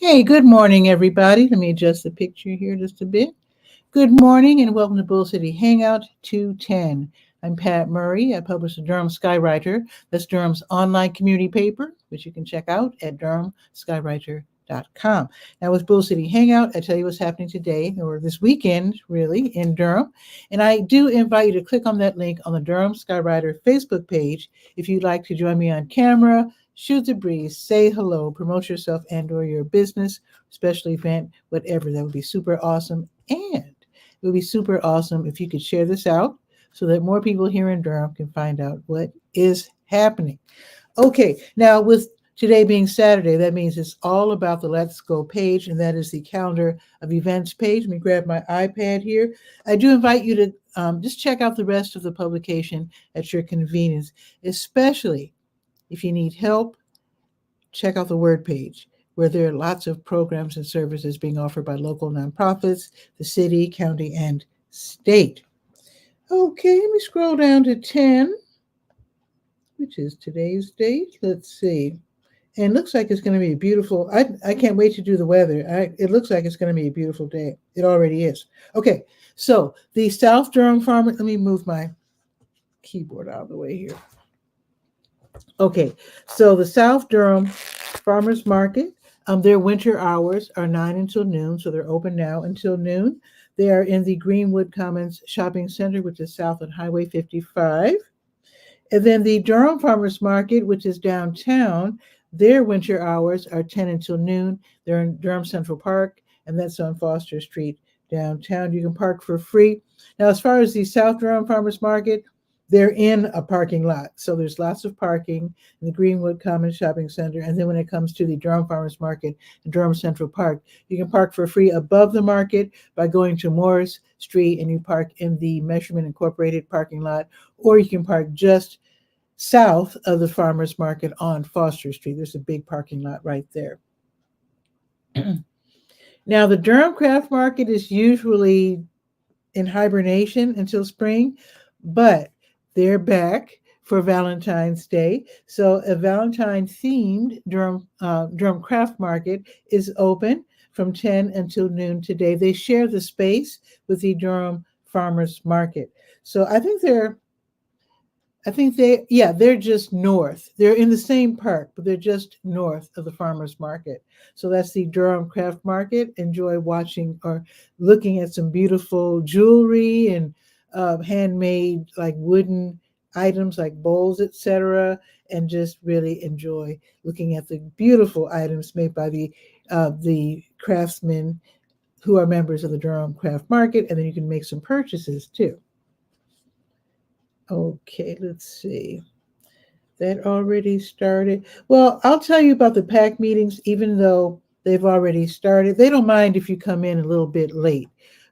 Hey, good morning, everybody. Let me adjust the picture here just a bit. Good morning and welcome to Bull City Hangout 210. I'm Pat Murray. I publish the Durham Skywriter. That's Durham's online community paper, which you can check out at durhamskywriter.com. Now, with Bull City Hangout, I tell you what's happening today or this weekend, really, in Durham. And I do invite you to click on that link on the Durham Skywriter Facebook page if you'd like to join me on camera, shoot the breeze, say hello, promote yourself and or your business, special event, whatever. That would be super awesome. And it would be super awesome if you could share this out so that more people here in Durham can find out what is happening. Okay, now with today being Saturday, that means it's all about the Let's Go page, and that is the calendar of events page. Let me grab my iPad here. I do invite you to just check out the rest of the publication at your convenience, especially if you need help. Check out the Word page, where there are lots of programs and services being offered by local nonprofits, the city, county, and state. Okay, let me scroll down to 10, which is today's date. Let's see. And it looks like it's going to be a beautiful, I can't wait to do the weather. It looks like it's going to be a beautiful day. It already is. Okay, so the South Durham Farmer, let me move my keyboard out of the way here. Okay, so the South Durham Farmers Market, their winter hours are 9 until noon, so they're open now until noon. They are in the Greenwood Commons Shopping Center, which is south on Highway 55. And then the Durham Farmers Market, which is downtown, their winter hours are 10 until noon. They're in Durham Central Park, and that's on Foster Street downtown. You can park for free. Now, as far as the South Durham Farmers Market, they're in a parking lot. So there's lots of parking in the Greenwood Commons Shopping Center. And then when it comes to the Durham Farmers Market and Durham Central Park, you can park for free above the market by going to Morris Street and you park in the Measurement Incorporated parking lot, or you can park just south of the Farmers Market on Foster Street. There's a big parking lot right there. Now, the Durham Craft Market is usually in hibernation until spring, but they're back for Valentine's Day. So a Valentine-themed Durham Craft Market is open from 10 until noon today. They share the space with the Durham Farmers Market. So they're just north. They're in the same park, but they're just north of the Farmers Market. So that's the Durham Craft Market. Enjoy watching or looking at some beautiful jewelry and handmade like wooden items like bowls, etc., and just really enjoy looking at the beautiful items made by the craftsmen who are members of the Durham Craft Market, and then you can make some purchases too. Okay, let's see. That already started. Well, I'll tell you about the PAC meetings, even though they've already started. They don't mind if you come in a little bit late.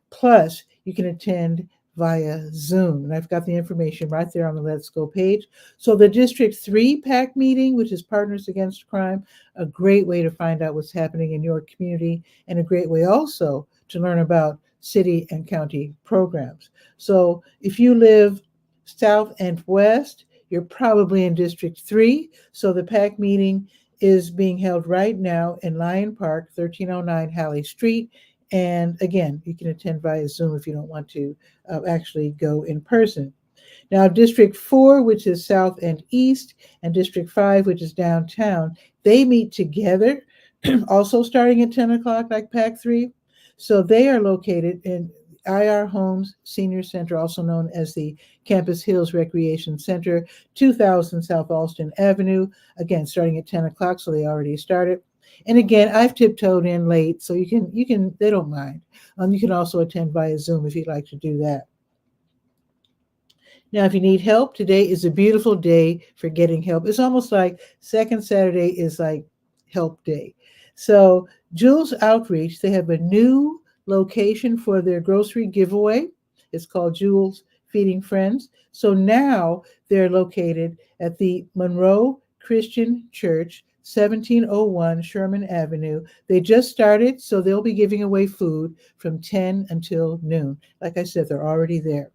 Plus, you can attend via Zoom. And I've got the information right there on the Let's Go page. So the District 3 PAC meeting, which is Partners Against Crime, a great way to find out what's happening in your community and a great way also to learn about city and county programs. So if you live south and west, you're probably in District 3. So the PAC meeting is being held right now in Lyon Park, 1309 Halley Street. And again, you can attend via Zoom if you don't want to actually go in person. Now, District 4, which is south and east, and District 5, which is downtown, they meet together, also starting at 10 o'clock like PAC 3. So they are located in IR Homes Senior Center, also known as the Campus Hills Recreation Center, 2000 South Alston Avenue, again, starting at 10 o'clock, so they already started. And again, I've tiptoed in late, so you can, they don't mind. You can also attend via Zoom if you'd like to do that. Now, if you need help, today is a beautiful day for getting help. It's almost like second Saturday is like help day. So Jules Outreach, they have a new location for their grocery giveaway. It's called Jules Feeding Friends. So now they're located at the Monroe Christian Church, 1701 Sherman Avenue. They just started, so they'll be giving away food from 10 until noon. Like I said, they're already there.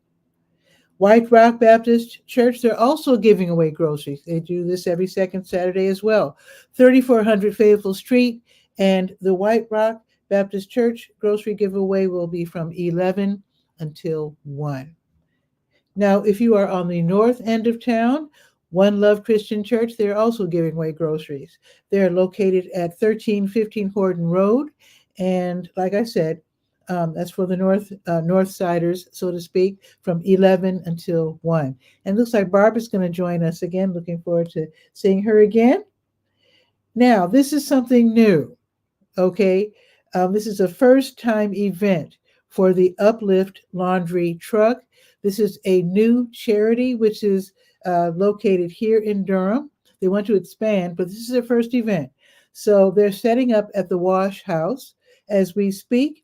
White Rock Baptist Church, they're also giving away groceries. They do this every second Saturday as well. 3400 Fayetteville Street, And the White Rock Baptist Church grocery giveaway will be from 11 until 1. Now, if you are on the north end of town, One Love Christian Church, they're also giving away groceries. They're located at 1315 Horton Road. And like I said, that's for the North Siders, so to speak, from 11 until 1. And it looks like Barbara's going to join us again. Looking forward to seeing her again. Now, this is something new, okay? This is a first-time event for the Uplift Laundry Truck. This is a new charity which is located here in Durham. They want to expand, but this is their first event. So they're setting up at the Wash House as we speak.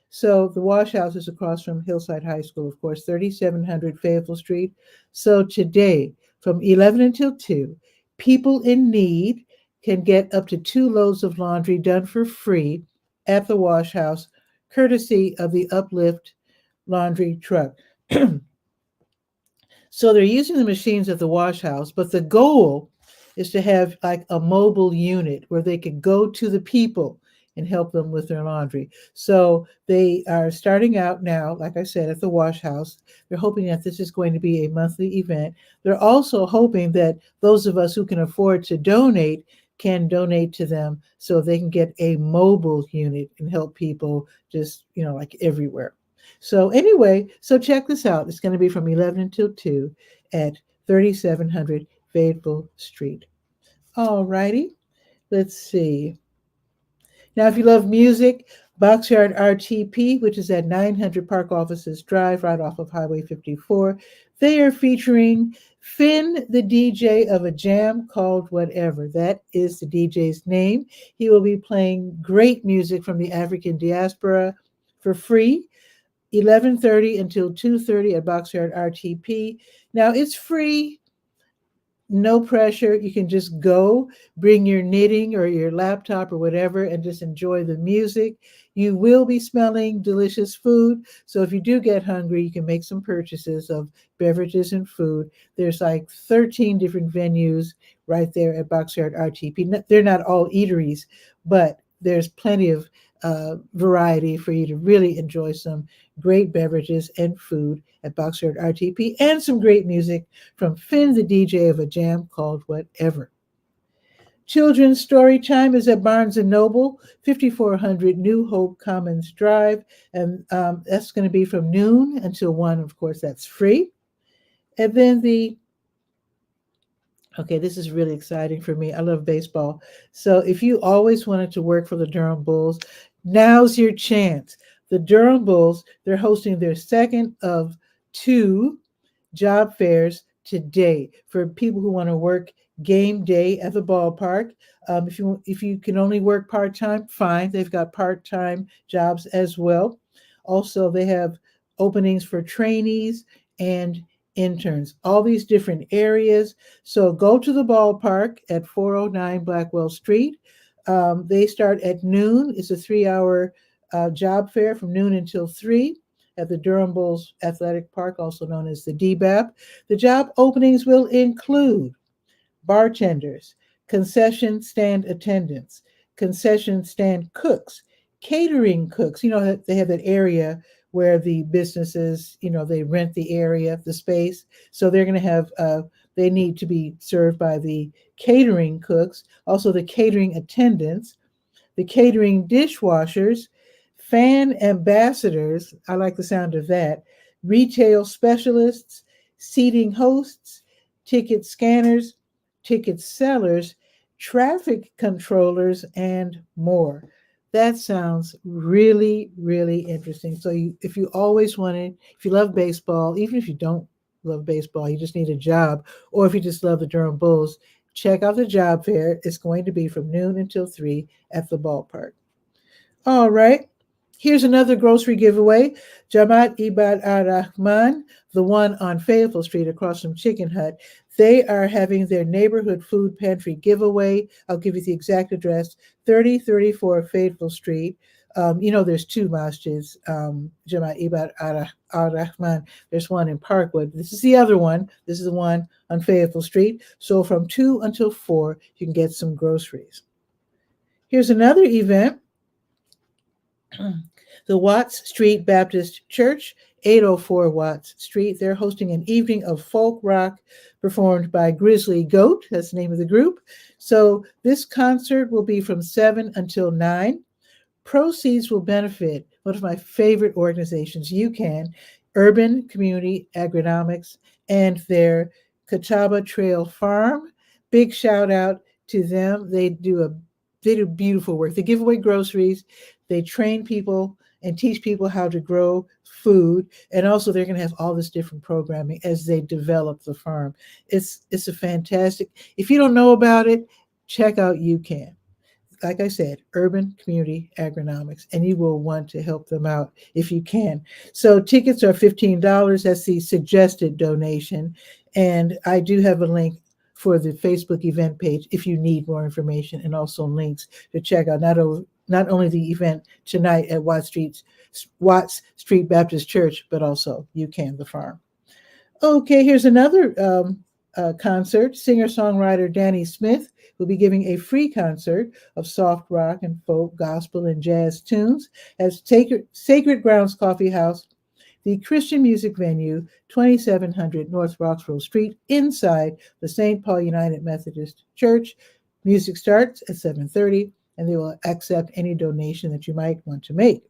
So the Wash House is across from Hillside High School, of course, 3700 Fayetteville Street. So today, from 11 until 2, people in need can get up to 2 loads of laundry done for free at the Wash House, courtesy of the Uplift Laundry Truck. So they're using the machines at the Wash House, but the goal is to have like a mobile unit where they could go to the people and help them with their laundry. So they are starting out now, like I said, at the Wash House. They're hoping that this is going to be a monthly event. They're also hoping that those of us who can afford to donate can donate to them so they can get a mobile unit and help people just, like everywhere. So anyway, so check this out. It's going to be from 11 until 2 at 3700 Fayetteville Street. All righty. Let's see. Now, if you love music, Boxyard RTP, which is at 900 Park Offices Drive, right off of Highway 54, they are featuring Finn, the DJ of a jam called Whatever. That is the DJ's name. He will be playing great music from the African diaspora for free, 11:30 until 2:30 at Boxyard RTP. Now, it's free. No pressure. You can just go, bring your knitting or your laptop or whatever, and just enjoy the music. You will be smelling delicious food. So if you do get hungry, you can make some purchases of beverages and food. There's like 13 different venues right there at Boxyard RTP. They're not all eateries, but there's plenty of variety for you to really enjoy some great beverages and food at Boxyard RTP, and some great music from Finn, the DJ of a jam called Whatever. Children's Story Time is at Barnes & Noble, 5400 New Hope Commons Drive, and that's going to be from noon until 1. Of course, that's free. And then this is really exciting for me. I love baseball. So if you always wanted to work for the Durham Bulls, now's your chance. The Durham Bulls, they're hosting their second of 2 job fairs today for people who want to work game day at the ballpark. If you can only work part-time, fine. They've got part-time jobs as well. Also, they have openings for trainees and interns, all these different areas. So go to the ballpark at 409 Blackwell Street. They start at noon. It's a 3-hour job fair from noon until 3 at the Durham Bulls Athletic Park, also known as the DBAP. The job openings will include bartenders, concession stand attendants, concession stand cooks, catering cooks. They have that area where the businesses, they rent the area, the space. So they're going to have, they need to be served by the catering cooks, also the catering attendants, the catering dishwashers, fan ambassadors, I like the sound of that, retail specialists, seating hosts, ticket scanners, ticket sellers, traffic controllers, and more. That sounds really, really interesting. So if you love baseball, even if you don't love baseball, you just need a job, or if you just love the Durham Bulls, check out the job fair. It's going to be from noon until 3 at the ballpark. All right. Here's another grocery giveaway. 𝗕𝗨𝗟𝗟, the one on Fayetteville Street across from Chicken Hut, they are having their neighborhood food pantry giveaway. I'll give you the exact address, 3034 Fayetteville Street. There's 2 masjids, 𝗕𝗨𝗟𝗟. There's one in Parkwood. This is the other one. This is the one on Fayetteville Street. So from 2 until 4, you can get some groceries. Here's another event. The Watts Street Baptist Church, 804 Watts Street. They're hosting an evening of folk rock performed by Grizzly Goat. That's the name of the group. So this concert will be from 7 until 9. Proceeds will benefit one of my favorite organizations, UCAN, Urban Community Agronomics, and their Catawba Trail Farm. Big shout out to them. They do beautiful work. They give away groceries. They train people and teach people how to grow food. And also they're going to have all this different programming as they develop the farm. It's a fantastic, if you don't know about it, check out UCAN. Like I said, Urban Community Agronomics, and you will want to help them out if you can. So tickets are $15. That's the suggested donation. And I do have a link for the Facebook event page if you need more information, and also links to check out not only the event tonight at Watts Street Baptist Church, but also UCAN, the farm. Okay, here's another concert. Singer-songwriter Danny Smith will be giving a free concert of soft rock and folk, gospel, and jazz tunes at Sacred Grounds Coffee House, the Christian music venue, 2700 North Roxborough Street, inside the St. Paul United Methodist Church. Music starts at 7:30, and they will accept any donation that you might want to make.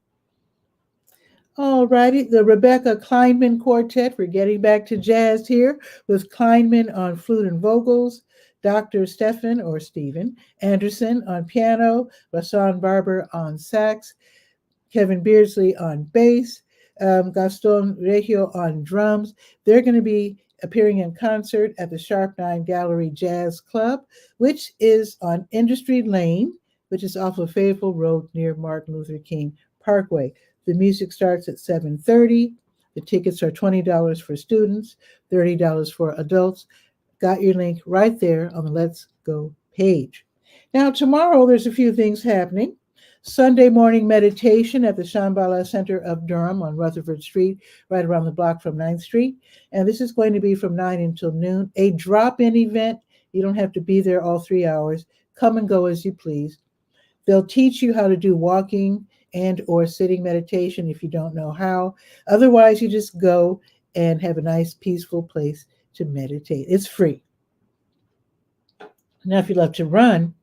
All righty, the Rebecca Kleinman Quartet. We're getting back to jazz here with Kleinman on flute and vocals, Dr. Stephen Anderson on piano, Rassan Barber on sax, Kevin Beardsley on bass, Gaston Regio on drums. They're going to be appearing in concert at the Sharp 9 Gallery Jazz Club, which is on Industry Lane, which is off of Fayetteville Road near Martin Luther King Parkway. The music starts at 7:30. The tickets are $20 for students, $30 for adults. Got your link right there on the Let's Go page. Now, tomorrow, there's a few things happening. Sunday morning meditation at the Shambhala Center of Durham on Rutherford Street, right around the block from 9th Street. And this is going to be from 9 until noon. A drop-in event. You don't have to be there all 3 hours. Come and go as you please. They'll teach you how to do walking and or sitting meditation if you don't know how. Otherwise, you just go and have a nice, peaceful place to meditate. It's free. Now, if you love to run,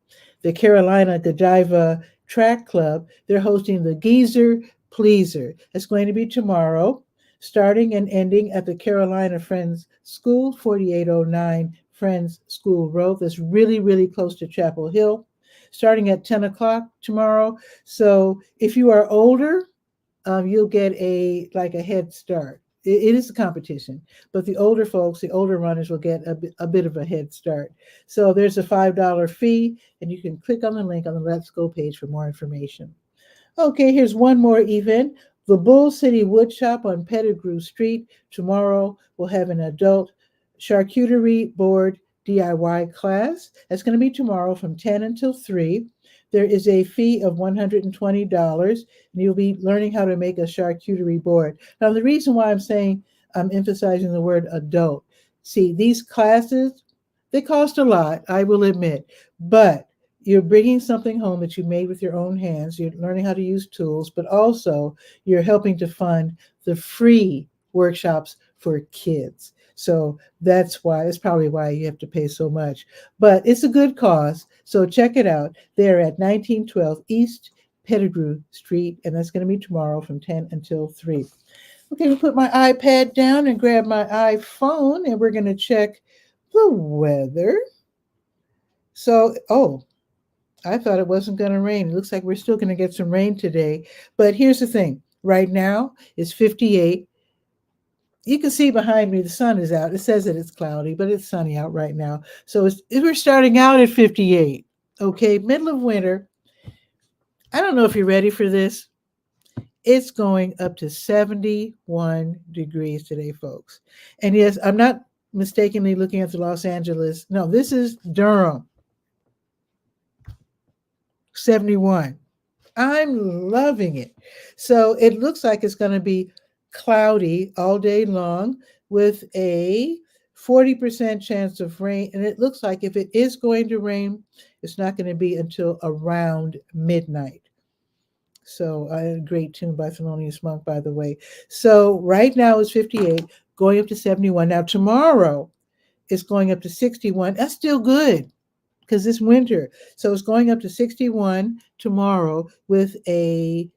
the Carolina Godiva Track Club, they're hosting the Geezer Pleaser. It's going to be tomorrow, starting and ending at the Carolina Friends School, 4809 Friends School Road. That's really, really close to Chapel Hill, starting at 10 o'clock tomorrow. So if you are older, you'll get a head start. It is a competition, but the older folks, the older runners will get a bit of a head start. So there's a $5 fee, and you can click on the link on the Let's Go page for more information. Okay, here's one more event. The Bull City Woodshop on Pettigrew Street. Tomorrow we'll have an adult charcuterie board DIY class. That's going to be tomorrow from 10 until 3. There is a fee of $120, and you'll be learning how to make a charcuterie board. Now, the reason why I'm emphasizing the word adult, see, these classes, they cost a lot, I will admit, but you're bringing something home that you made with your own hands. You're learning how to use tools, but also you're helping to fund the free workshops for kids. So that's probably why you have to pay so much. But it's a good cause, so check it out. They're at 1912 East Pettigrew Street, and that's going to be tomorrow from 10 until 3. Okay, we'll put my iPad down and grab my iPhone, and we're going to check the weather. So, I thought it wasn't going to rain. It looks like we're still going to get some rain today. But here's the thing. Right now, it's 58. You can see behind me, the sun is out. It says that it's cloudy, but it's sunny out right now. So we're starting out at 58, okay? Middle of winter. I don't know if you're ready for this. It's going up to 71 degrees today, folks. And yes, I'm not mistakenly looking at the Los Angeles. No, this is Durham. 71. I'm loving it. So it looks like it's going to be cloudy all day long with a 40% chance of rain. And it looks like if it is going to rain, It's not going to be until around midnight. So, a great tune by Thelonious Monk, by the way. So, right now it's 58, going up to 71. Now, tomorrow it's going up to 61. That's still good because it's winter. So, it's going up to 61 tomorrow with an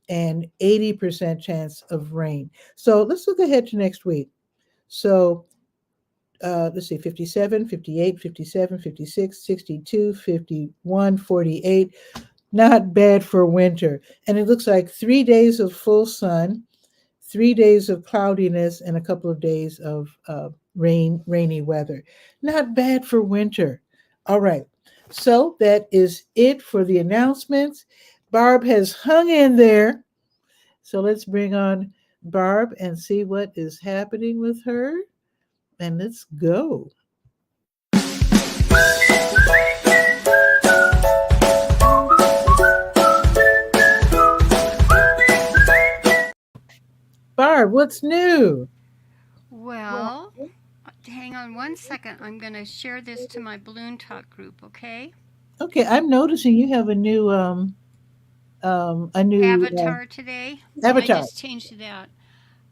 80% chance of rain. So, let's look ahead to next week. So, let's see, 57, 58, 57, 56, 62, 51, 48. Not bad for winter. And it looks like 3 days of full sun, 3 days of cloudiness, and a couple of days of rainy weather. Not bad for winter. All right. So that is it for the announcements. Barb has hung in there. So let's bring on Barb and see what is happening with her. And let's go. Barb, what's new? Well, hang on one second. I'm going to share this to my Balloon Talk group, okay? Okay, I'm noticing you have a new Avatar today. I avatar. just changed it out.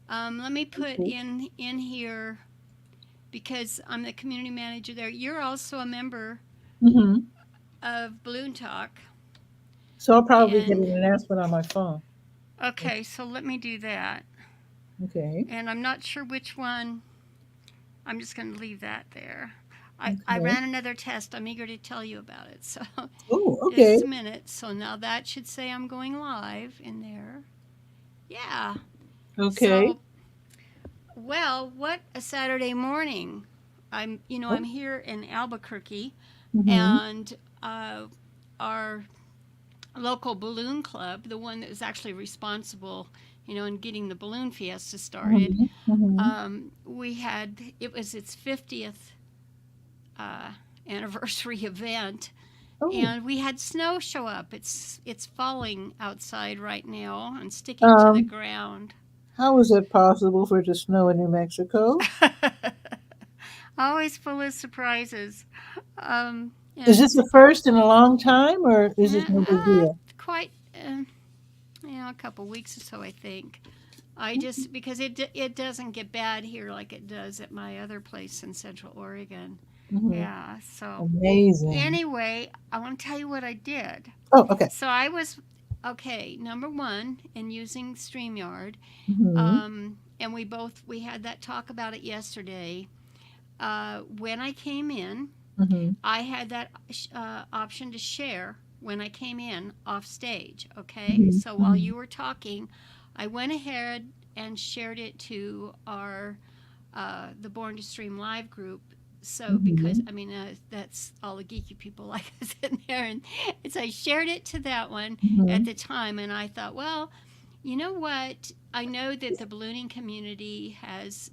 Let me put in here because I'm the community manager there. You're also a member Mm-hmm. of Balloon Talk. So I'll probably get And an announcement on my phone. okay, so let me do that. Okay. And I'm not sure which one. I'm just going to leave that there. I Okay. ran another test. I'm eager to tell you about it. So Oh, okay. just a minute. So now that should say I'm going live in there. Yeah. Okay. So, well, what a Saturday morning. I'm Oh, here in Albuquerque, mm-hmm. and our local balloon club, the one that was actually responsible, in getting the balloon fiesta started, Mm-hmm. Mm-hmm. we had it was its 50th uh, anniversary event, Oh. and we had snow show up. It's falling outside right now and sticking to the Um, ground. how is it possible for it to snow in New Mexico? Always full of surprises. Is And this the first in a long time, or is this no big deal? quite, a couple weeks or so, I think. I just because it doesn't get bad here like it does at my other place in Central Oregon. Mm-hmm. Yeah. So Amazing. anyway, I want to tell you what I did. Oh, okay. So I was okay. Number one, in using Streamyard, Mm-hmm. and we had that talk about it yesterday. When I came in, Mm-hmm. I had that option to share when I came in off stage. Okay, Mm-hmm. so while Mm-hmm. you were talking, I went ahead and shared it to our the Born to Stream Live group. So because Mm-hmm. that's all the geeky people like us in there, and so I shared it to that one at Mm-hmm. the time, and I thought, well, you know what? I know that the ballooning community has,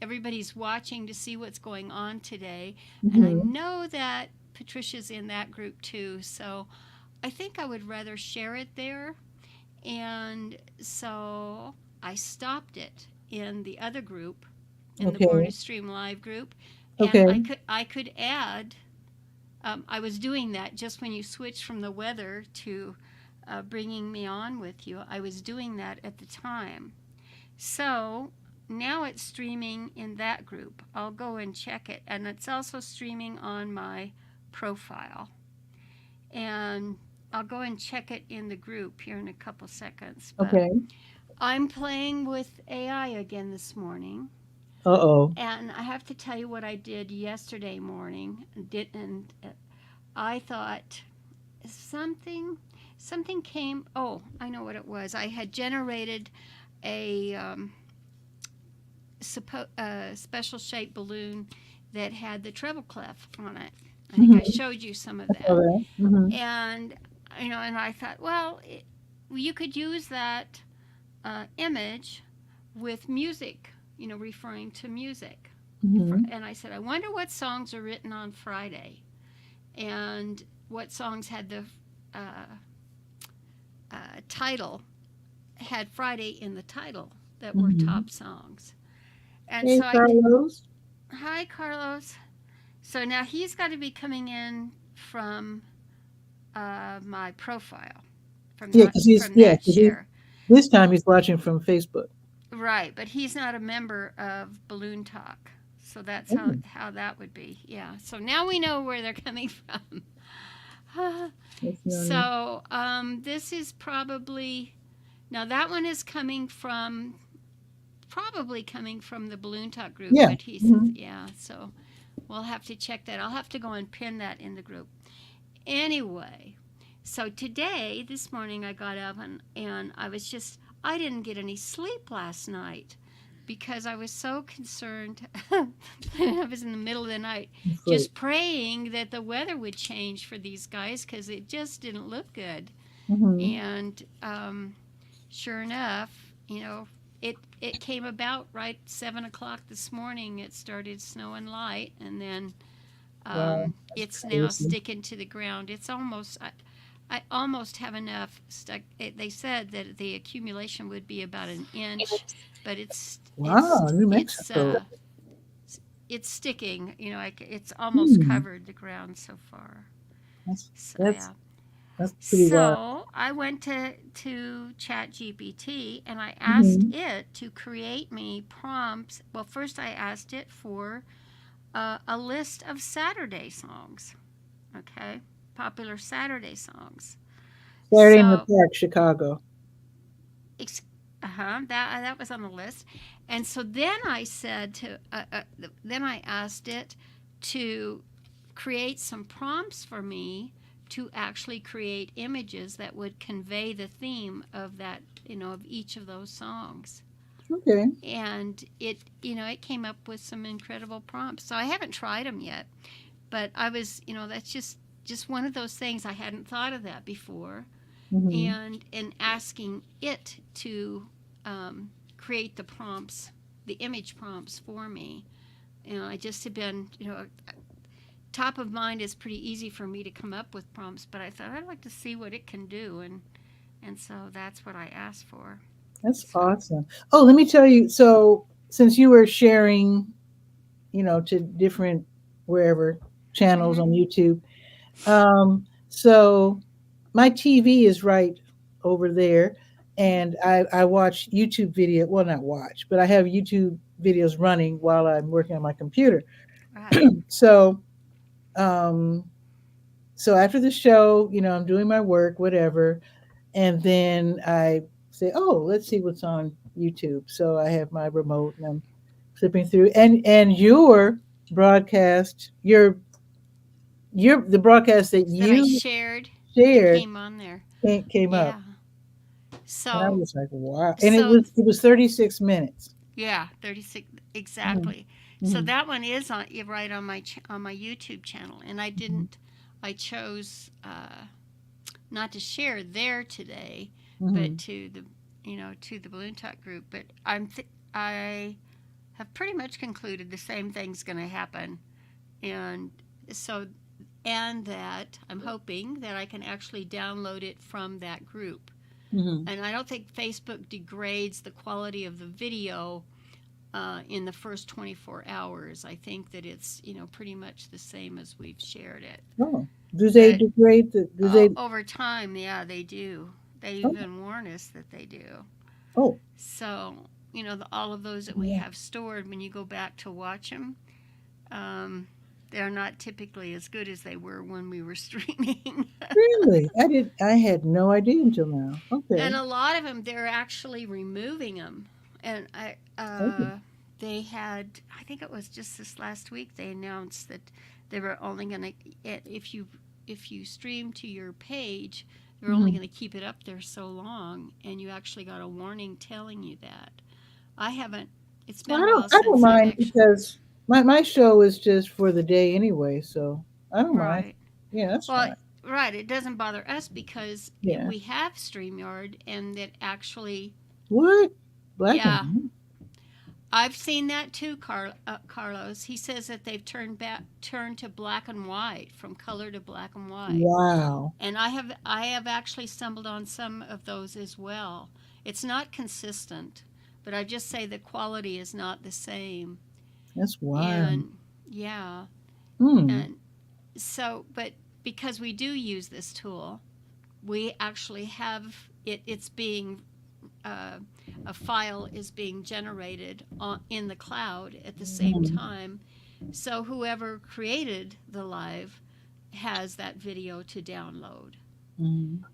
everybody's watching to see what's going on today. And I Mm-hmm. know that Patricia's in that group too. So I think I would rather share it there. And so I stopped it in the other group, in the Born to Okay. Stream Live group. And Okay. I could add, I was doing that just when you switched from the weather to bringing me on with you. I was doing that at the time. So now it's streaming in that group. I'll go and check it. And it's also streaming on my profile. And I'll go and check it in the group here in a couple seconds. But Okay. I'm playing with AI again this morning. Uh-oh. And I have to tell you what I did yesterday morning. And I thought something something came. Oh, I know what it was. I had generated a special shaped balloon that had the treble clef on it. I think I Mm-hmm. showed you some of All that. right. Mm-hmm. And and I thought, well, you could use that image with music, referring to music. Mm-hmm. And I said, I wonder what songs are written on Friday, and what songs had the uh, title had Friday in the title that were Mm-hmm. top songs. And Hey, so Carlos. hi, Carlos. So now he's got to be coming in from my profile, Yeah, because from that share. this time he's watching from Facebook. Right, but he's not a member of Balloon Talk. So that's Oh, how that would be. Yeah. So now we know where they're coming from. that's no. So this is probably, now that one is coming from, probably coming from the Balloon Talk group, Yeah. but he says, Hmm. yeah. So we'll have to check that. I'll have to go and pin that in the group. Anyway, so today, this morning, I got up and I didn't get any sleep last night because I was so concerned. I was in the middle of the night just praying that the weather would change for these guys because it just didn't look good. Mm-hmm. And sure enough, it came about right 7 o'clock this morning. It started snowing light, and then Wow, that's it's now crazy. sticking to the ground. It's almost, I almost have enough stuck. They said that the accumulation would be about an inch, but Wow, New it's Mexico. it's sticking. It's almost Hmm. covered the ground so far. That's So that's yeah. that's pretty wild. So I went to ChatGPT and I asked Mm-hmm. it to create me prompts. Well, first I asked it for a list of Saturday songs. Okay, popular Saturday songs. Saturday in the So, Park, Chicago. that was on the list, and so then I said then I asked it to create some prompts for me to actually create images that would convey the theme of of each of those songs. Okay. And it came up with some incredible prompts. So I haven't tried them yet, but I was, that's just one of those things. I hadn't thought of that before, Mm-hmm. and asking it to create the prompts, the image prompts for me. I just have been, top of mind is pretty easy for me to come up with prompts, but I thought I'd like to see what it can do, and so that's what I asked for. That's So. awesome. Oh, let me tell you. So, since you were sharing, to different wherever channels Mm-hmm. on YouTube, so my TV is right over there, Mm-hmm. and I watch YouTube video. Well, not watch, but I have YouTube videos running while I'm working on my computer. Right. So, um, so after the show, I'm doing my work, whatever, and then I say, "Oh, let's see what's on YouTube." So I have my remote and I'm flipping through, and your broadcast, your the broadcast that That I you shared, it shared came on there. came up, Yeah. and I So, was like, "Wow!" And it so was it was 36 minutes. yeah, 36 Hmm. exactly. So Hmm. that one is right on on my YouTube channel, and I chose not to share there today, but Hmm. to the Balloon Talk group. But I have pretty much concluded the same thing's going to happen, and so and that I'm hoping that I can actually download it from that group. Hmm. And I don't think Facebook degrades the quality of the video in the first 24 hours. I think that it's pretty much the same as we've shared it. Oh, do they But degrade the? Do they? over time, yeah, they do. They Oh, even warn us that they do. oh, So all of those that we yeah. have stored, when you go back to watch them, um, they're not typically as good as they were when we were streaming. Really? I had no idea until now. Okay. And a lot of them, they're actually removing them. And Okay. they had, I think it was just this last week, they announced that they were only going to, if you stream to your page, they're only Hmm. going to keep it up there so long, and you actually got a warning telling you that. I haven't. It's Well, been a while I don't since I've mind actually. because my show is just for the day anyway, so I don't mind. Right. Yeah, that's Well, fine. right. It doesn't bother us because Yeah. we have StreamYard, and that actually, What? Black and yeah, white? I've seen that too, Carlos. He says that they've turned to black and white, from color to black and white. Wow. And I have actually stumbled on some of those as well. It's not consistent, but I just say the quality is not the same. That's wild. And yeah, Hmm. and so but because we do use this tool, we actually have it's being a file is being generated in the cloud at the same time. So whoever created the live has that video to download.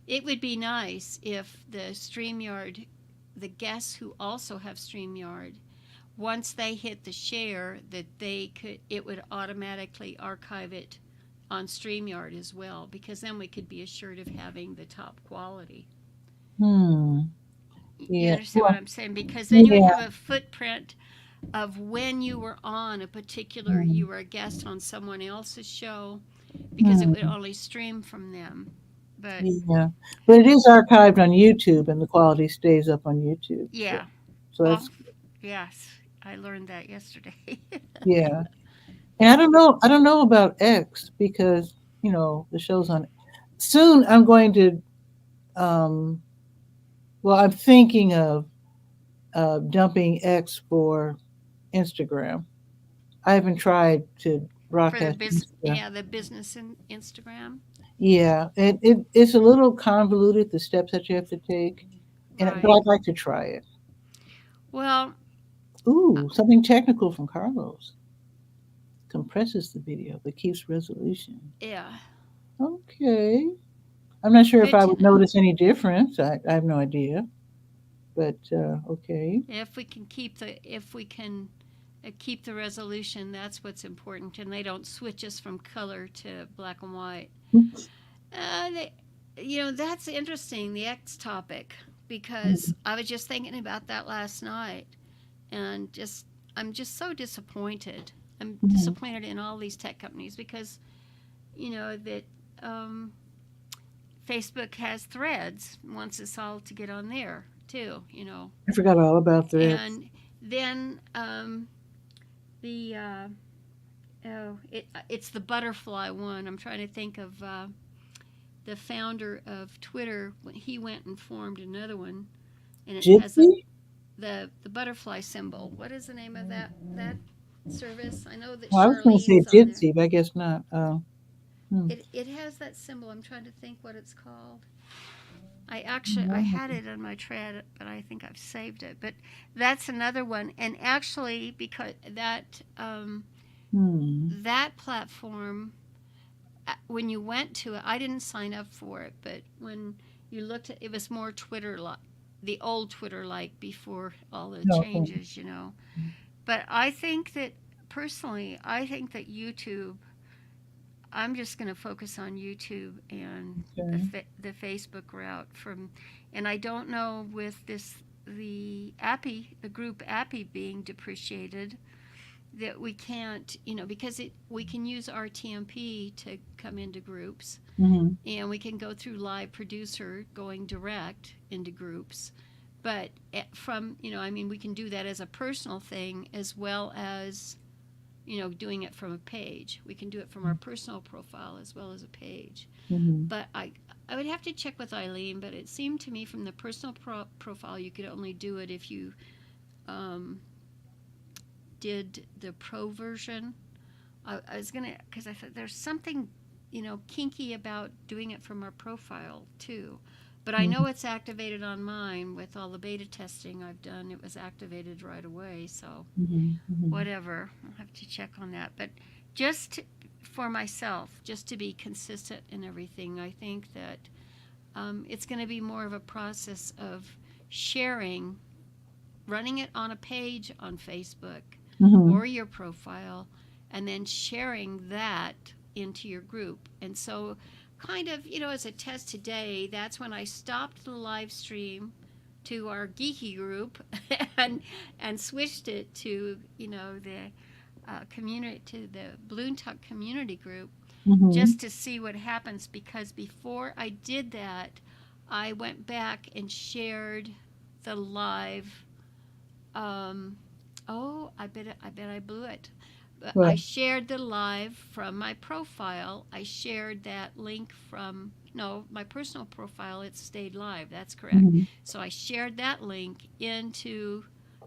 It would be nice if the StreamYard, the guests who also have StreamYard, once they hit the share, that it would automatically archive it on StreamYard as well, because then we could be assured of having the top quality. You Yeah. understand Well, what I'm saying? Because then you would yeah. have a footprint of when you were on a particular, you were a guest on someone else's show, because it would only stream from them. But Yeah. But it is archived on YouTube, and the quality stays up on YouTube. yeah, So well, that's yes, I learned that yesterday. yeah. And I don't know about X, because the show's on. Soon I'm going to well, I'm thinking of dumping X for Instagram. I haven't tried to For the broadcast Instagram. the business in Instagram. Yeah, it's a little convoluted, the steps that you have to take, but Right. I'd like to try it. Well, Ooh, something technical from Carlos. Compresses the video but keeps resolution. yeah, Okay. I'm not sure if good I to would know. notice any difference. I have no idea. But okay. If we can keep the resolution, that's what's important, and they don't switch us from color to black and white. They, that's interesting, the X topic, because I was just thinking about that last night, and I'm just so disappointed. I'm disappointed in all these tech companies, because that Facebook has Threads, wants us all to get on there too. I forgot all about that. And then the it's the butterfly one. I'm trying to think of the founder of Twitter. He went and formed another one, and it has Gypsy? the butterfly symbol. What is the name of that service? I know that Well, I was going to say Charlene's on there. Gypsy, but I guess not. It has that symbol. I'm trying to think what it's called. I had it on my thread, but I think I've saved it. But that's another one, and actually, because that platform, when you went to it, I didn't sign up for it, but when you looked at it, was more Twitter like, the old Twitter like, before all the changes, But I think that personally, I think that YouTube. I'm just going to focus on YouTube and the Facebook route and I don't know with the group Appy being depreciated, that we can't, because we can use RTMP to come into groups, and we can go through Live Producer going direct into groups, but we can do that as a personal thing as well as doing it from a page. We can do it from our personal profile as well as a page. But I would have to check with Eileen, but it seemed to me from the personal profile you could only do it if you did the pro version. I was going to, because I thought there's something, kinky about doing it from our profile too. But I know it's activated on mine with all the beta testing I've done. It was activated right away, so whatever. I'll have to check on that. But just for myself, just to be consistent in everything, I think that it's going to be more of a process of sharing, running it on a page on Facebook or your profile, and then sharing that into your group. And so kind of, as a test today, that's when I stopped the live stream to our geeky group and switched it to, the community, to the Balloon Talk community group, just to see what happens. Because before I did that, I went back and shared the live. I bet I blew it. I shared the live from my profile. I shared that link from, my personal profile. It stayed live. That's correct. So I shared that link into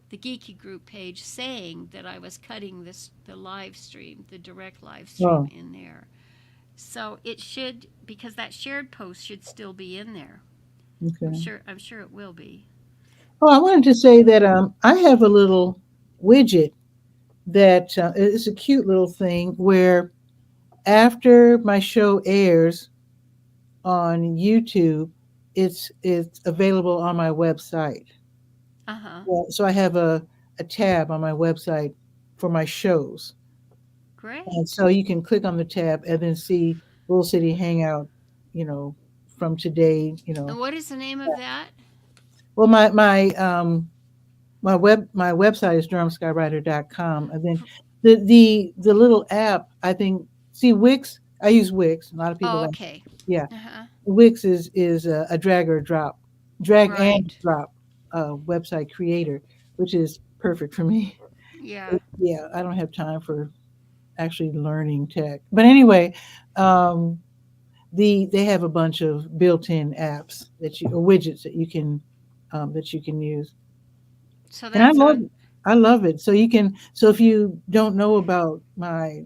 the Geeky Group page, saying that I was cutting the live stream, the direct live stream in there. So it should, because that shared post should still be in there. I'm Okay. sure. I'm sure it will be. Oh, I wanted to say that I have a little widget that it's a cute little thing where after my show airs on YouTube, it's available on my website. Uh huh. Well, so I have a tab on my website for my shows. And Great. so you can click on the tab and then see Bull City Hangout, you know, from today, you And know. what is the name of that? Well, my website is durhamskywriter.com, and then the little app, I think, see Wix. I use Wix. A lot of people Oh, don't. okay. Yeah, Uh huh. Wix is a drag and Right. drop website creator, which is perfect for me. Yeah. Yeah, I don't have time for actually learning tech, but anyway, um, they have a bunch of built-in apps that you or widgets that you can use. So And I that's love on. it. I love it. So you can so if you don't know about my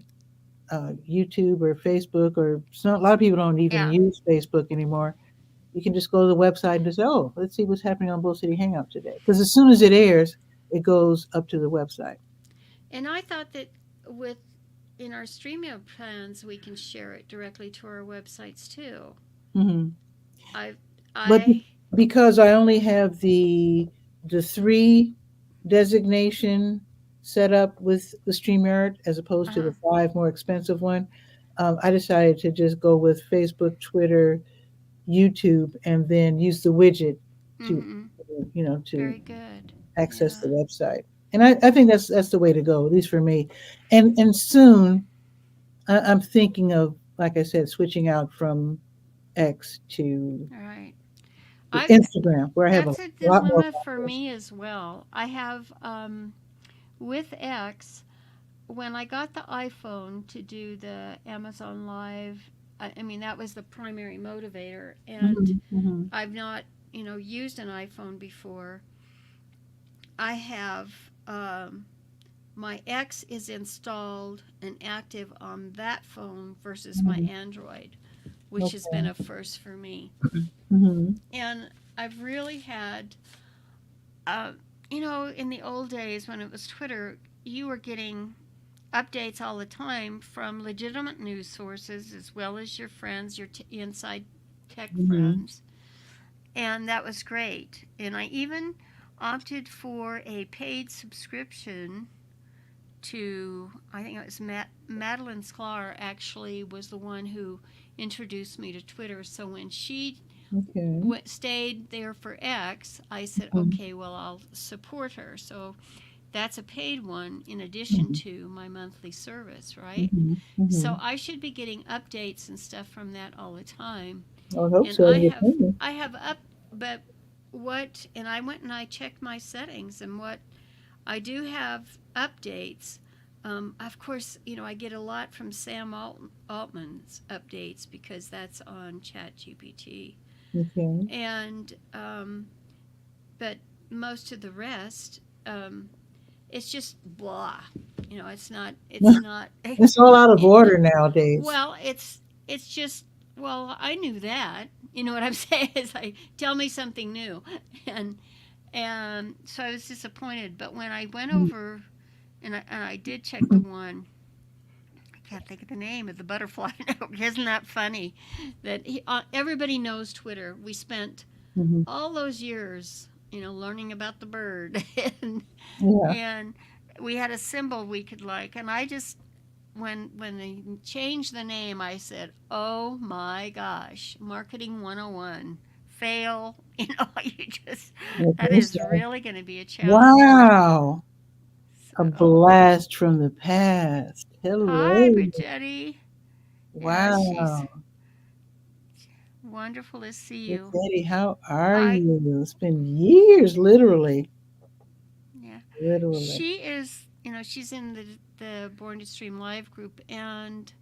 YouTube or Facebook or a lot of people don't even Yeah. use Facebook anymore. You can just go to the website and just say, oh, let's see what's happening on Bull City Hangout today. Because as soon as it airs, it goes up to the website. And I thought that with in our StreamYard plans, we can share it directly to our websites too. Hmm. I, But I, because I only have the three designation set up with the StreamYard as opposed to uh, the five more expensive one, I decided to just go with Facebook, Twitter, YouTube, and then use the widget to mm-hmm. to Very good. access the Yeah. website. And I think that's the way to go, at least for me. And soon I'm thinking of, like I said, switching out from X to All right. I've Instagram, where I have a That's a lot more dilemma for followers. me as well. I have with X, when I got the iPhone to do the Amazon Live, I mean that was the primary motivator, and Mhm, mhm, I've not used an iPhone before. I have my X is installed and active on that phone versus my mhm. Android, which has been Okay. a first for me. Mhm, And I've really had, uh, in the old days when it was Twitter, you were getting updates all the time from legitimate news sources as well as your friends, your inside tech mhm, friends. And that was great. And I even opted for a paid subscription to, I think it was Madeline Sklar actually was the one who introduced me to Twitter. So when she okay. stayed there for X, I said, Mhm, okay, well, I'll support her. So that's a paid one in addition mhm, to my monthly service, right? mhm, So mhm. I should be getting updates and stuff from that all the time. I would hope And so. With me. I have up, but and I went and I checked my settings, and what I do have updates. Of course, I get a lot from Sam Altman's updates because that's on ChatGPT. Okay. And but most of the rest, it's just blah. It's not. It's not. It's all out of order nowadays. Well, it's just. Well, I knew that. You know what I'm saying? It's like tell me something new, and so I was disappointed. But when I went Mhm, over and I did check the one. I can't think of the name of the butterfly. Isn't that funny? That everybody knows Twitter. We spent mhm. all those years, learning about the bird, and Yeah. and we had a symbol we could like, and I just when they changed the name, I said, "Oh my gosh, marketing 101, fail." You just that Okay. is So, really going to be a challenge. wow. A So, blast from the past. hi, Hello. Brigetti. Yeah, she's Wow. wonderful to see Miss you. Eddie, how are I you? It's been years, literally. Yeah, Literally. she is. She's in the Born to Stream Live group, and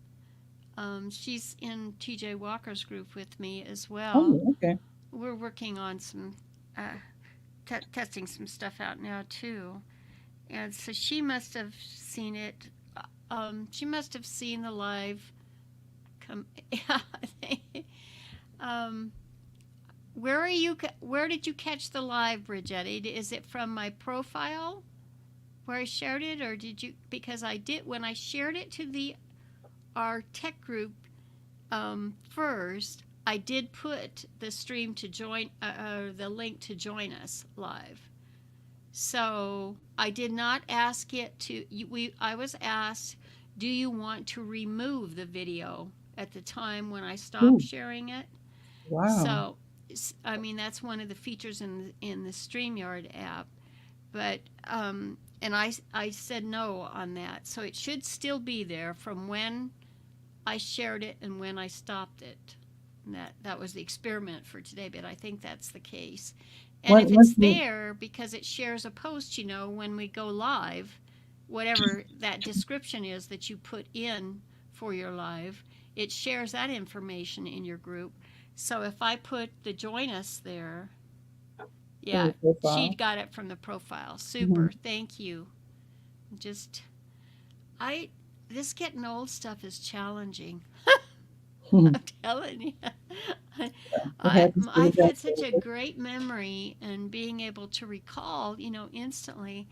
she's in TJ Walker's group with me as well. Oh, okay. We're working on some testing some stuff out now too, and so she must have seen it. She must have seen the live come. um, where did you catch the live, Bridgetti? Is it from my profile where I shared it, or did you? Because I did when I shared it to the our tech group first. I did put the stream to join, the link to join us live. So I did not ask it to. I was asked, do you want to remove the video at the time when I stopped Ooh, sharing it? wow. So, I mean, that's one of the features in the StreamYard app. But and I said no on that, so it should still be there from when I shared it and when I stopped it. And that was the experiment for today, but I think that's the case. And if Once it's you, there because it shares a post, when we go live, whatever that description is that you put in for your live, it shares that information in your group. So if I put the join us there, from yeah, your she profile. got it from the profile. Hmm. Super, thank you. Just I this getting old stuff is challenging. I'm telling you. I, It happens to the I've best had such of a us. great memory and being able to recall, instantly.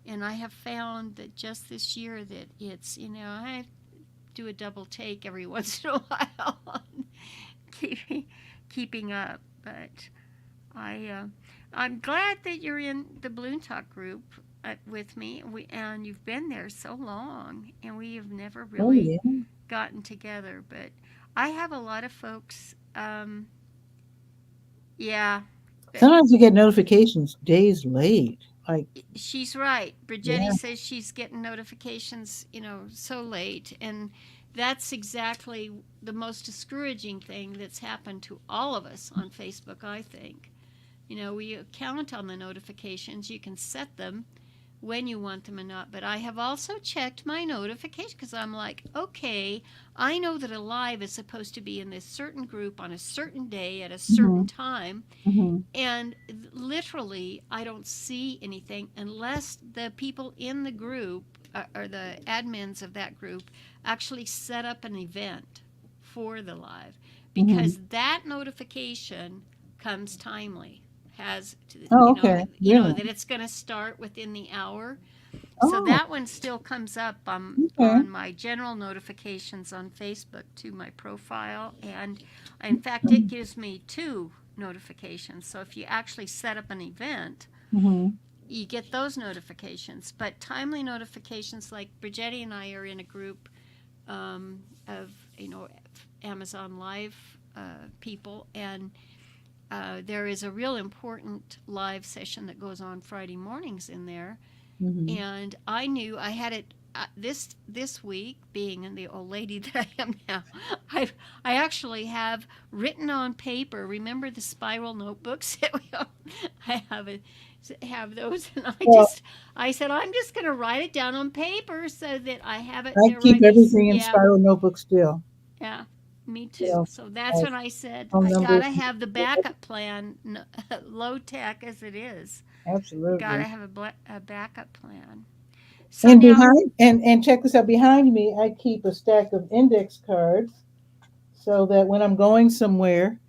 And I have found that just this year that it's, I do a double take every once in a while on keeping, keeping up. But I, I'm glad that you're in the Balloon Talk group with me. And you've been there so long, and we have never Oh, really yeah. gotten together. But I have a lot of folks. Yeah, but Sometimes you get notifications days late. Like, she's right. yeah. Bridgetti says she's getting notifications, so late. And that's exactly the most discouraging thing that's happened to all of us on Facebook, I think. We count on the notifications. You can set them when you want them or not. But I have also checked my notification because I'm like, okay, I know that a live is supposed to be in this certain group on a certain day at a Hmm. certain time. Hmm. And literally, I don't see anything unless the people in the group or the admins of that group actually set up an event for the live Hmm. because that notification comes timely has to, Oh, okay. Really? that it's going to start within the hour. So Oh, that one still comes up okay. on my general notifications on Facebook to my profile. And in fact, it gives me two notifications. So if you actually set up an event, Hmm. you get those notifications. But timely notifications, like Bridgetti and I are in a group of, Amazon Live people. And there is a real important live session that goes on Friday mornings in there, Hmm. and I knew I had it this week. Being the old lady that I am now, I actually have written on paper. Remember the spiral notebooks that we all, I have those, and Well, I said I'm just going to write it down on paper so that I have it I there keep right. everything in Yeah, spiral notebook still. yeah, me You too. know, So that's like when I said phone I gotta numbers. have the backup plan, low tech as it is. Gotta Absolutely. have a backup plan. So And now, behind, and check this out. Behind me, I keep a stack of index cards so that when I'm going somewhere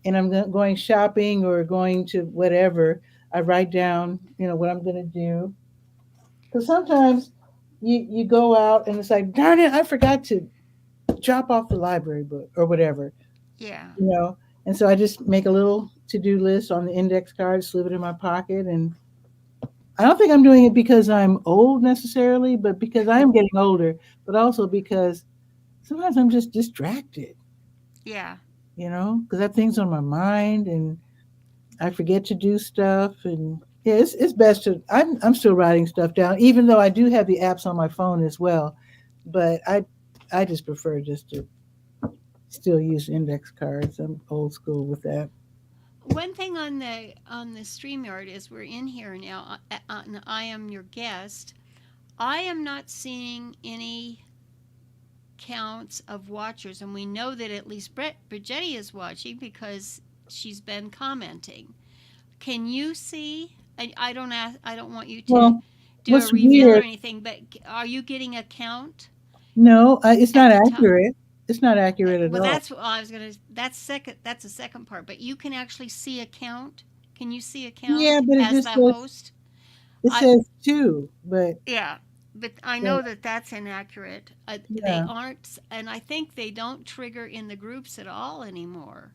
and I'm going shopping or going to whatever, I write down, what I'm going to do. Because sometimes you go out and it's like, darn it, I forgot to drop off the library book or whatever, yeah, you know. And so I just make a little to-do list on the index card, slip it in my pocket, and I don't think I'm doing it because I'm old necessarily, but because I am getting older, but also because sometimes I'm just distracted, yeah, because I have things on my mind and I forget to do stuff. And yeah, it's best to. I'm still writing stuff down, even though I do have the apps on my phone as well. But I just prefer just to still use index cards. I'm old school with that. one thing on the StreamYard is we're in here now, and I am your guest. I am not seeing any counts of watchers, and we know that at least Bridgetti is watching because she's been commenting. Can you see? I don't ask. I don't want you to Well, do a what's reveal or weird? anything, but are you getting a count No, it's at not the top? accurate. It's not accurate at Well, all. that's what I was gonna. That's second. That's the second part. But you can actually see a count. Can you see a Yeah, count but it as just the says host? it I says two, but Yeah, but I yeah, know that that's inaccurate. They yeah, aren't, and I think they don't trigger in the groups at all anymore.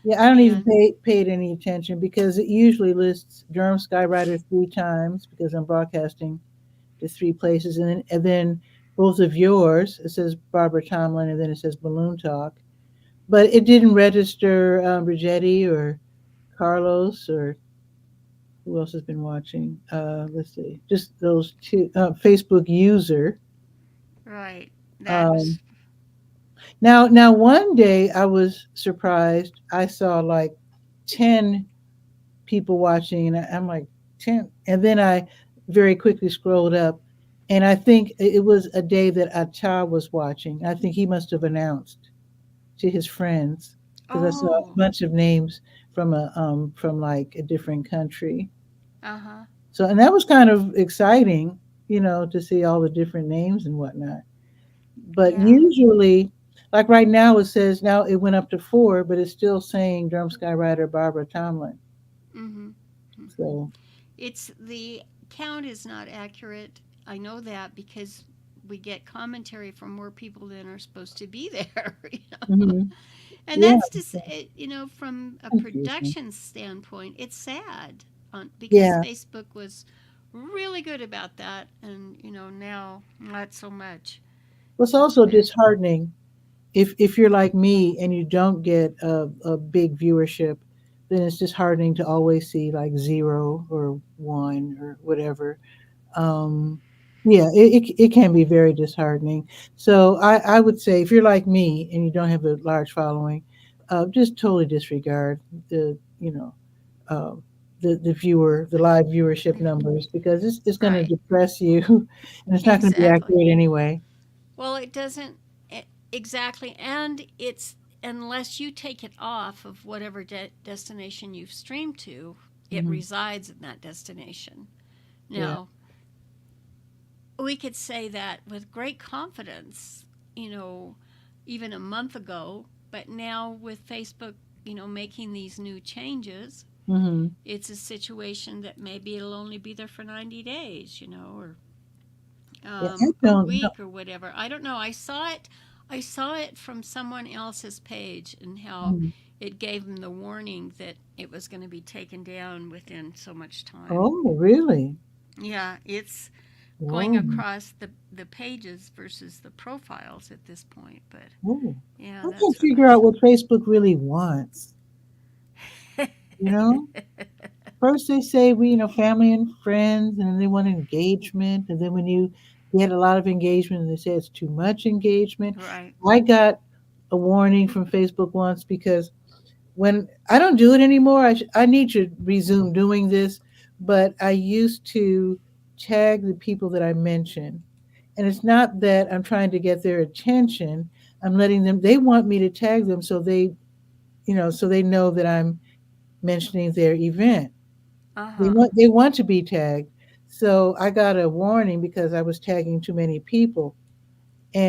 yeah. I don't even And pay it any attention because it usually lists Durham Skywriter three times because I'm broadcasting to three places, and then both of yours. It says Barbara Tomlin, and then it says Balloon Talk, but it didn't register Brigetti or Carlos or who else has been watching. Let's see, just those two. Facebook user. right, that Um, was now, one day I was surprised. I saw like 10 people watching, and I'm like 10, and then I very quickly scrolled up, and I think it was a day that Acha was watching. I think he must have announced to his friends because I saw a oh, bunch of names from like a different country. uh-huh, So, and that was kind of exciting, to see all the different names and whatnot. But yeah, usually, like right now, it says now it went up to four, but it's still saying drum skywriter Barbara Tomlin. mm-hmm. So, It's the count is not accurate. I know that because we get commentary from more people than are supposed to be there. mhm. And Yeah, that's just from a confusing. production standpoint, it's sad because Yeah. Facebook was really good about that, and now not so much. What's That's also bad. disheartening if you're like me and you don't get a big viewership, then it's disheartening to always see like zero or one or whatever. Um, yeah, it can be very disheartening. So I would say if you're like me and you don't have a large following, just totally disregard uh, the live viewership numbers because it's going to Right. depress you and it's not going to be Exactly. accurate anyway. Well, it doesn't exactly, and it's unless you take it off of whatever destination you've streamed to, it Hmm. resides in that destination. Yeah. Now, we could say that with great confidence, you know, even a month ago, but now with Facebook, making these new changes, Hmm. it's a situation that maybe it'll only be there for 90 days, or Yeah. I a don't know. week or whatever. I don't know. I saw it from someone else's page and how Mhm. it gave them the warning that it was going to be taken down within so much time. Oh, really? Yeah, it's going Whoa. across the pages versus the profiles at this point. But Whoa. yeah, I can't that's what I figure out what Facebook really wants. You know, first they say family and friends, and then they want engagement, and then when you get a lot of engagement, they say it's too much engagement. right. I got a warning from Facebook once because when I don't do it anymore, I need to resume doing this, but I used to tag the people that I mention. And it's not that I'm trying to get their attention. I'm letting them, they want me to tag them so they know that I'm mentioning their event. Uh They huh. want to be tagged. So I got a warning because I was tagging too many people.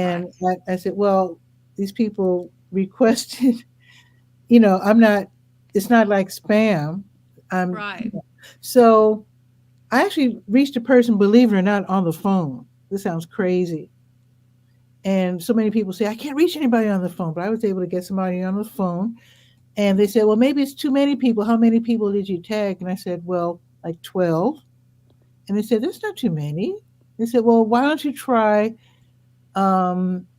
Right. And I said, well, these people requested, I'm not, it's not like spam. I'm, Right. so I actually reached a person, believe it or not, on the phone. This sounds crazy. And so many people say, I can't reach anybody on the phone, but I was able to get somebody on the phone. And they said, well, maybe it's too many people. How many people did you tag? And I said, well, like 12. And they said, that's not too many. They said, well, why don't you try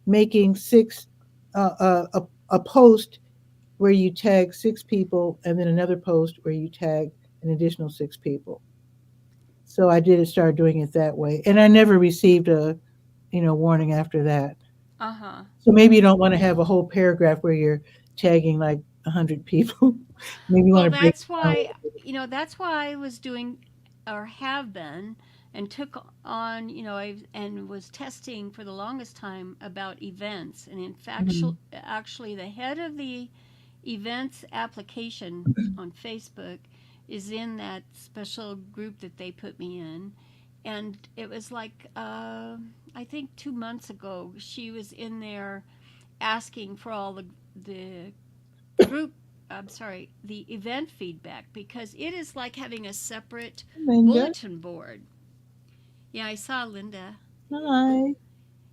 making a post where you tag six people and then another post where you tag an additional six people. So I did start doing it that way. And I never received a warning after that. Uh huh. So maybe you don't want to have a whole paragraph where you're tagging like 100 people. Maybe you want Well, to break that's it down. why that's why I was doing or have been and took on and was testing for the longest time about events. And in fact, Mhm. actually, the head of the events application on Facebook is in that special group that they put me in. And it was like I think 2 months ago she was in there asking for all the group, I'm sorry, the event feedback, because it is like having a separate Linda. bulletin board. Yeah, I saw Linda. Hi.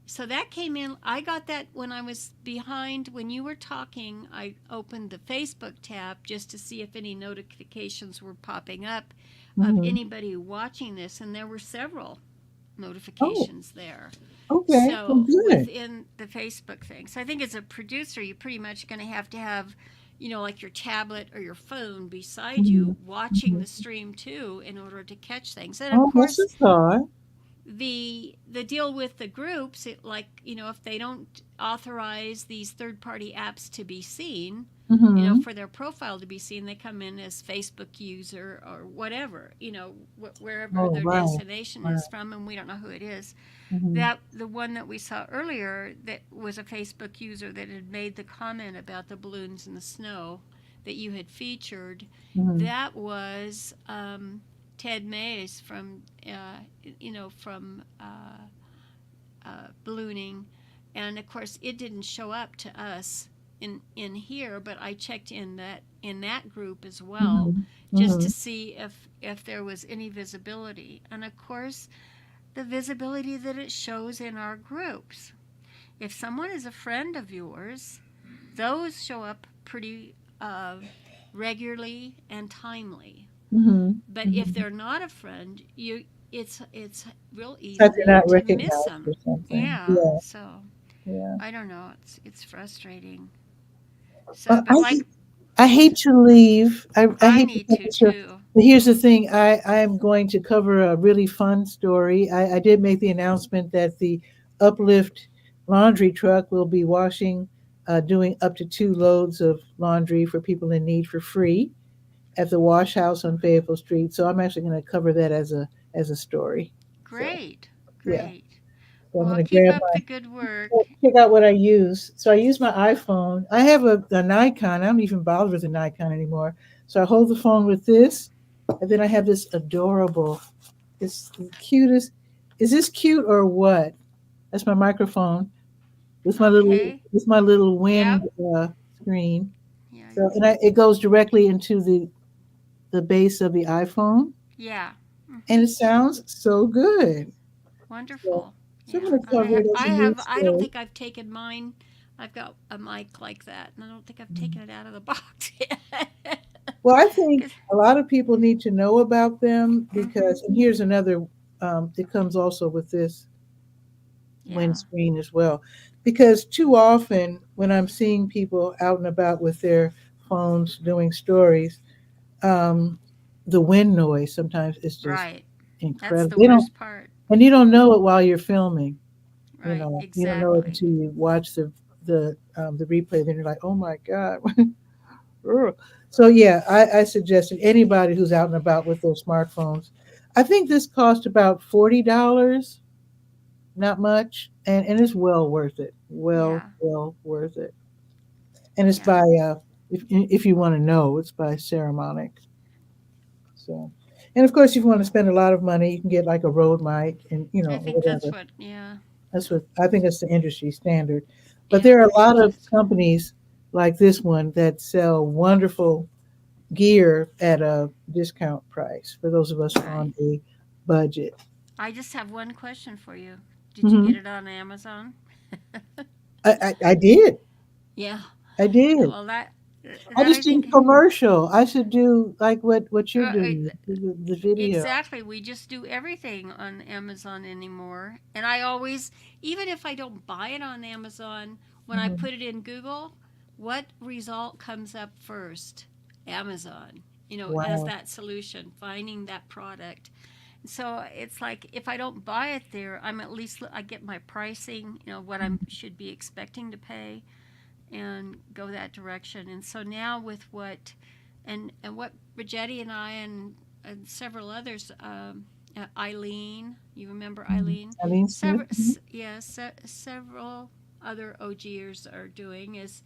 So that came in. I got that when I was behind. When you were talking, I opened the Facebook tab just to see if any notifications were popping up of Mm-hmm. anybody watching this, and there were several Oh, notifications there. okay. Well, So good. within the Facebook thing. So I think as a producer, you're pretty much going to have, like your tablet or your phone beside Mm-hmm. you watching Mm-hmm. the stream too in order to catch things. And of Oh, that's a course, thought. the deal with the groups, if they don't authorize these third party apps to be seen, Mm-hmm. for their profile to be seen, they come in as Facebook user or whatever, wherever Oh, their right. destination Right. is from, and we don't know who it is. Mm-hmm. That the one that we saw earlier that was a Facebook user that had made the comment about the balloons in the snow that you had featured. Mm-hmm. That was 𝗕𝗨𝗟𝗟𝗟 from ballooning, and of course it didn't show up to us in here, but I checked in that group as well, Mm-hmm. just to Mm-hmm. see if there was any visibility, and of course the visibility that it shows in our groups. If someone is a friend of yours, those show up pretty regularly and timely. Mm-hmm. But if Mm-hmm. they're not a friend, it's real Like they're easy not to miss recognized or them. something. Yeah. Yeah. So Yeah. I don't know. It's frustrating. So, Uh, but I like I hate to leave. I I hate to need cut to the show. too. But here's the thing. I am going to cover a really fun story. I did make the announcement that the Uplift laundry truck will be washing, doing up to 2 loads of laundry for people in need for free at the Wash House on Fayetteville Street. So I'm actually going to cover that as a story. So Great, yeah. great. So I'm Well, going to keep grab up my the good work. check out what I use. So I use my iPhone. I have a Nikon. I don't even bother with a Nikon anymore. So I hold the phone with this, and then I have this adorable, it's the cutest. Is this cute or what? That's my microphone Okay. with my little Yep. wind screen. Yeah. So it goes directly into the base of the iPhone, Yeah. and Mhm. it sounds so good. So, Wonderful. so I'm Yeah. going to cover it as a news I don't story. think I've taken mine. I've got a mic like that, and I don't think I've taken it out of the box yet. Well, I think 'Cause- a lot of people need to know about them mhm. because, and here's another, that comes also with this Yeah. windscreen as well. Because too often when I'm seeing people out and about with their phones doing stories, um, the wind noise sometimes is just Right. That's incredible. the They don't, worst part. and you don't know it while you're filming. Right. You don't know it Exactly. until you watch the replay. Then you're like, oh my god. Ugh. So yeah, I suggested anybody who's out and about with those smartphones. I think this cost about $40, not much, and it's well worth it. Yeah. Well worth it. And it's Yeah. by if you want to know, it's by 𝗕𝗓𝗟𝗡. So, and of course, if you want to spend a lot of money, you can get like a Rode mic and I think that's whatever. what. Yeah. That's what I think that's the industry standard. But Yeah. there are a Pretty lot much of is. companies like this one that sell wonderful gear at a discount price for those of us Right. on a budget. I just have one question for you. Did you Hmm. get it on Amazon? I did. Yeah. I did. Well, that I that just I did think a commercial. I should do like what you're uh, doing, the video. exactly. We just do everything on Amazon anymore. And I always, even if I don't buy it on Amazon, when I Hmm. put it in Google, what result comes up first? Amazon, as Wow. that solution, finding that product. So it's like if I don't buy it there, I'm at least I get my pricing, what I should be expecting to pay, and go that direction. And so now with what Bridgetti and I and several others, Eileen, you remember Eileen? Eileen Smith. Several, several other OGers are doing is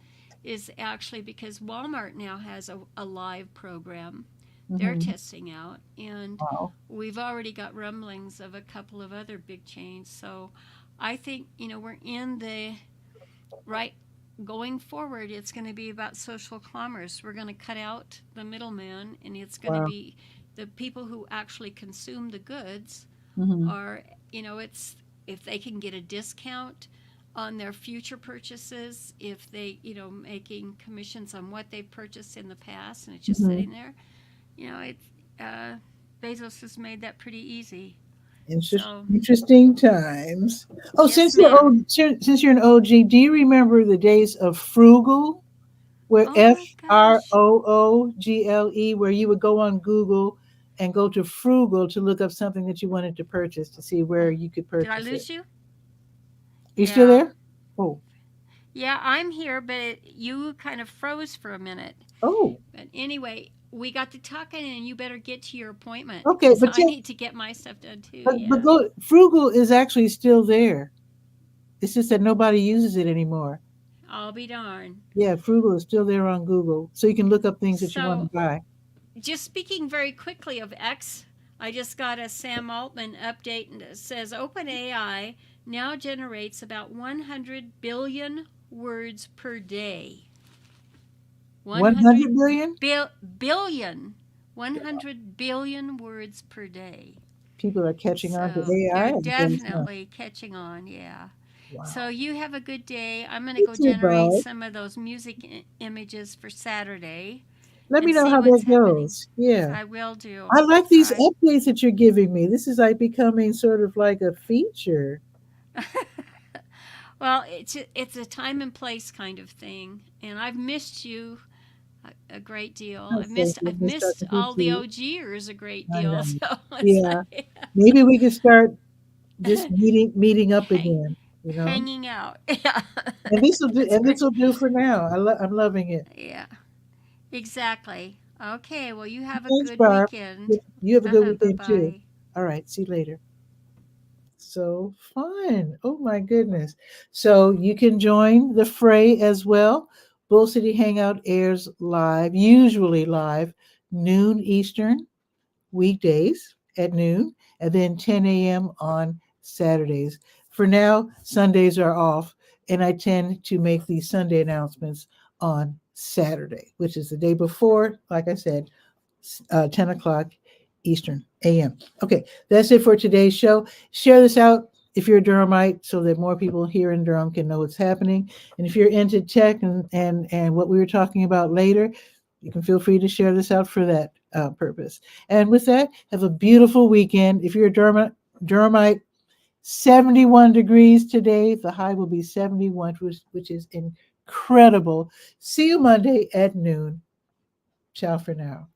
actually because Walmart now has a live program they're Hmm. testing out, and Wow. we've already got rumblings of a couple of other big chains. So I think we're in the right going forward, it's going to be about social commerce. We're going to cut out the middleman, and it's going to Wow. be the people who actually consume the goods Hmm. are, it's if they can get a discount on their future purchases, if they, making commissions on what they've purchased in the past, and it's just Hmm. sitting there, it's Bezos has made that pretty easy. So, Interesting times. Oh, yes, ma'am. since you're an OG, do you remember the days of frugal, where Oh F my R gosh. O O G L E, where you would go on Google and go to frugal to look up something that you wanted to purchase to see where Oh, you could did I purchase it. lose you? You still Yeah. there? Oh, Yeah, I'm here, but you kind of froze for a minute. oh, But anyway, we got to talking, and you better get to your appointment okay. because I need to get my stuff done too. But Yeah. go, frugal is actually still there. It's just that nobody uses it anymore. I'll be darned. Yeah, frugal is still there on Google, so you can look up things that you want to So, buy. just speaking very quickly of X, I just got a Sam Altman update, and it says OpenAI now generates about 100 billion words per day. 100 100 billion billion. 100 billion words per day. people are catching on to So AI. they're I guess, huh? definitely catching on, yeah. So Wow. you have a good day. I'm going to You go too, generate bud. some of those music images for Saturday Let me and know see how what's that happening. goes. Yeah. I will do. I like All these right. updates that you're giving me. This is like becoming sort of like a feature. Well, it's a time and place kind of thing, and I've missed you a great deal. Oh, thank you. I've Miss missed talking to you all the too. OGers a great I deal. know. So it's Yeah. like Maybe we could start just meeting up hang, again, you know? hanging out. Yeah, that's And this great. will do for now. I'm loving it. Yeah, exactly. Okay, well, you have a Thanks, good Barb. weekend. You have a good Bye weekend too. bye. All right. See you later. So fun. Oh my goodness. So you can join the fray as well. Bull City Hangout airs live, usually live, noon Eastern, weekdays at noon, and then 10 a.m. on Saturdays. For now, Sundays are off, and I tend to make these Sunday announcements on Saturday, which is the day before, like I said, 10 o'clock Eastern AM. Okay, that's it for today's show. Share this out if you're a Durhamite so that more people here in Durham can know what's happening. And if you're into tech and what we were talking about later, you can feel free to share this out for that purpose. And with that, have a beautiful weekend. If you're a Durhamite, 71 degrees today. The high will be 71, which is incredible. See you Monday at noon. Ciao for now.